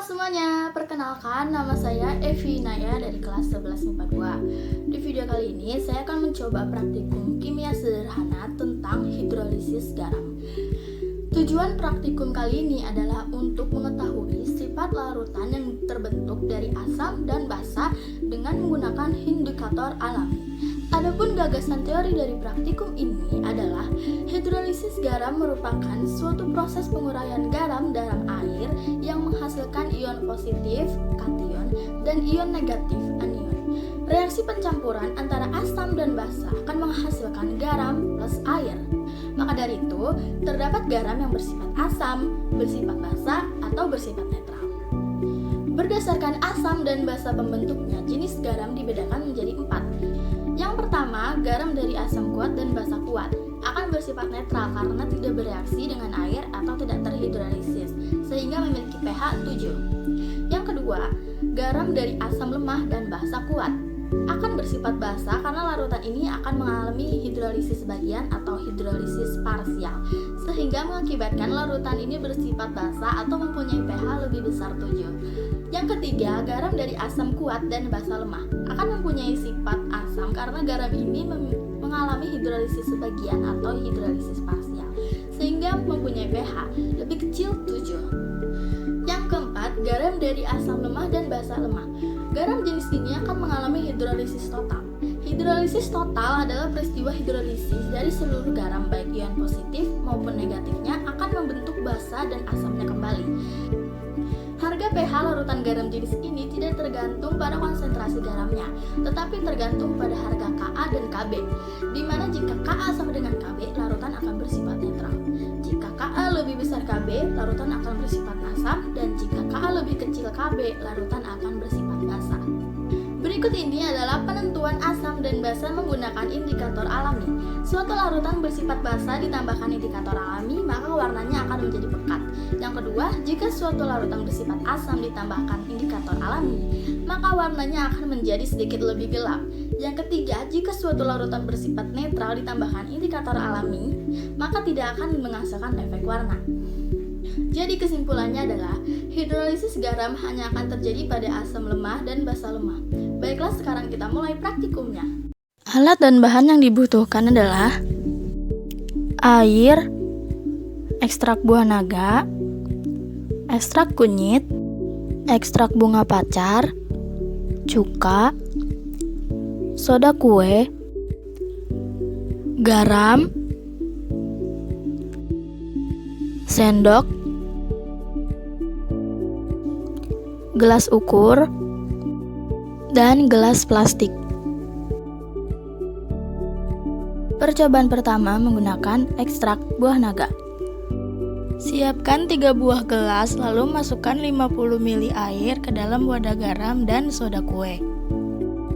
semuanya, perkenalkan nama saya Evi Naya dari kelas 11 MIPA 2. Di video kali ini saya akan mencoba praktikum kimia sederhana tentang hidrolisis garam. Tujuan praktikum kali ini adalah untuk mengetahui sifat larutan yang terbentuk dari asam dan basa dengan menggunakan indikator alami. Adapun gagasan teori dari praktikum ini adalah hidrolisis garam merupakan suatu proses penguraian garam dalam air yang menghasilkan ion positif, kation, dan ion negatif, anion. Reaksi pencampuran antara asam dan basa akan menghasilkan garam plus air. Maka dari itu, terdapat garam yang bersifat asam, bersifat basa, atau bersifat netral. Berdasarkan asam dan basa pembentuknya, jenis garam dibedakan menjadi 4. Yang pertama, garam dari asam kuat dan basa kuat akan bersifat netral karena tidak bereaksi dengan air atau tidak terhidrolisis, sehingga memiliki pH 7. Yang kedua, garam dari asam lemah dan basa kuat akan bersifat basa karena larutan ini akan mengalami hidrolisis sebagian atau hidrolisis parsial, sehingga mengakibatkan larutan ini bersifat basa atau mempunyai pH lebih besar 7. Yang ketiga, garam dari asam kuat dan basa lemah akan mempunyai sifat asam karena garam ini mengalami hidrolisis sebagian atau hidrolisis parsial, sehingga mempunyai pH lebih kecil 7. Yang keempat, garam dari asam lemah dan basa lemah. Garam jenis ini akan mengalami hidrolisis total. Hidrolisis total adalah peristiwa hidrolisis dari seluruh garam baik ion positif maupun negatifnya akan membentuk basa dan asamnya kembali. Harga pH larutan garam jenis ini tidak tergantung pada konsentrasi garamnya, tetapi tergantung pada harga Ka dan Kb, di mana jika Ka sama dengan Kb, larutan akan bersifat netral. Jika Ka lebih besar Kb, larutan akan bersifat asam, dan jika Ka lebih kecil Kb, larutan akan bersifat basa. Berikut ini adalah penentuan asam dan basa menggunakan indikator alami. Suatu larutan bersifat basa ditambahkan indikator alami, maka warnanya akan menjadi pekat. Yang kedua, jika suatu larutan bersifat asam ditambahkan indikator alami, maka warnanya akan menjadi sedikit lebih gelap. Yang ketiga, jika suatu larutan bersifat netral ditambahkan indikator alami, maka tidak akan menghasilkan efek warna. Jadi kesimpulannya adalah hidrolisis garam hanya akan terjadi pada asam lemah dan basa lemah. Baiklah, sekarang kita mulai praktikumnya. Alat dan bahan yang dibutuhkan adalah air, ekstrak buah naga, ekstrak kunyit, ekstrak bunga pacar, cuka, soda kue, garam, sendok, gelas ukur, dan gelas plastik. Percobaan pertama menggunakan ekstrak buah naga. Siapkan 3 buah gelas, lalu masukkan 50 ml air ke dalam wadah garam dan soda kue.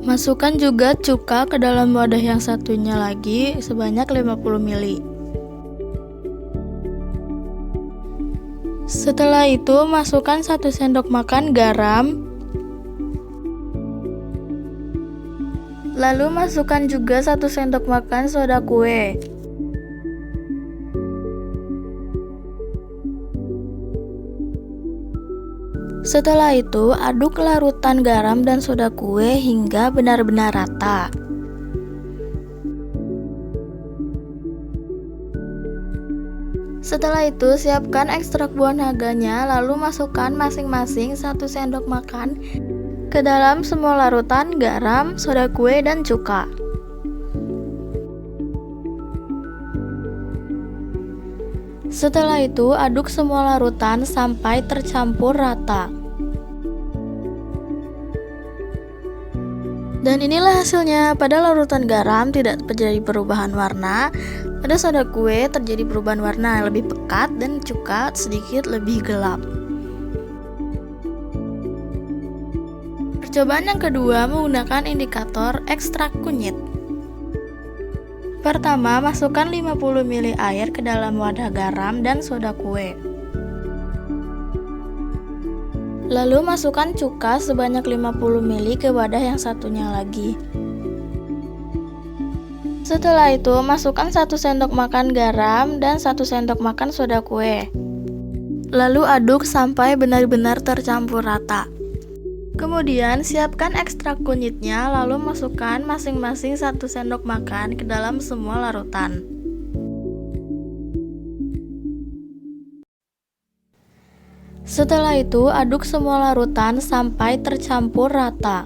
Masukkan juga cuka ke dalam wadah yang satunya lagi sebanyak 50 ml. Setelah itu, masukkan 1 sendok makan garam. Lalu masukkan juga 1 sendok makan soda kue. Setelah itu, aduk larutan garam dan soda kue hingga benar-benar rata. Setelah itu, siapkan ekstrak buah naganya, lalu masukkan masing-masing 1 sendok makan ke dalam semua larutan garam, soda kue, dan cuka. Setelah itu, aduk semua larutan sampai tercampur rata. Dan inilah hasilnya. Pada larutan garam tidak terjadi perubahan warna, pada soda kue terjadi perubahan warna lebih pekat, dan cuka sedikit lebih gelap. Percobaan yang kedua menggunakan indikator ekstrak kunyit. Pertama, masukkan 50 ml air ke dalam wadah garam dan soda kue. Lalu masukkan cuka sebanyak 50 ml ke wadah yang satunya lagi. Setelah itu, masukkan 1 sendok makan garam dan 1 sendok makan soda kue. Lalu aduk sampai benar-benar tercampur rata. Kemudian siapkan ekstrak kunyitnya, lalu masukkan masing-masing 1 sendok makan ke dalam semua larutan. Setelah itu aduk semua larutan sampai tercampur rata.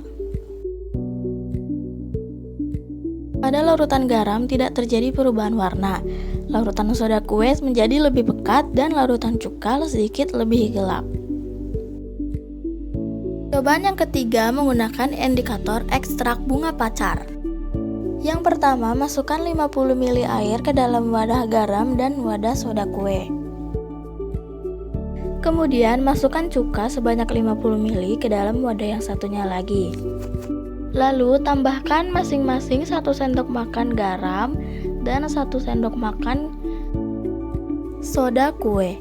Pada larutan garam tidak terjadi perubahan warna. Larutan soda kue menjadi lebih pekat dan larutan cuka sedikit lebih gelap. Cobaan yang ketiga menggunakan indikator ekstrak bunga pacar. Yang pertama, masukkan 50 ml air ke dalam wadah garam dan wadah soda kue. Kemudian masukkan cuka sebanyak 50 ml ke dalam wadah yang satunya lagi. Lalu tambahkan masing-masing 1 sendok makan garam dan 1 sendok makan soda kue.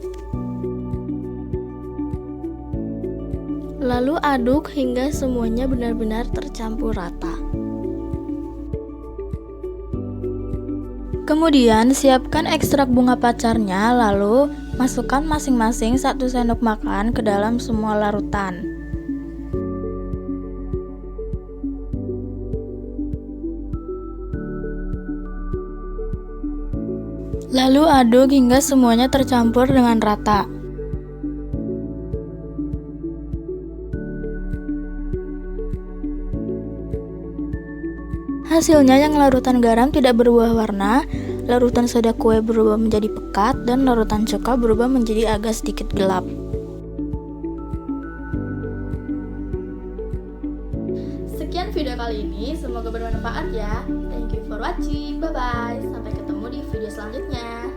Lalu aduk hingga semuanya benar-benar tercampur rata. Kemudian siapkan ekstrak bunga pacarnya, lalu masukkan masing-masing 1 sendok makan ke dalam semua larutan. Lalu aduk hingga semuanya tercampur dengan rata. Hasilnya yang larutan garam tidak berubah warna, larutan soda kue berubah menjadi pekat, dan larutan cuka berubah menjadi agak sedikit gelap. Sekian video kali ini, semoga bermanfaat ya. Thank you for watching, bye bye. Sampai ketemu di video selanjutnya.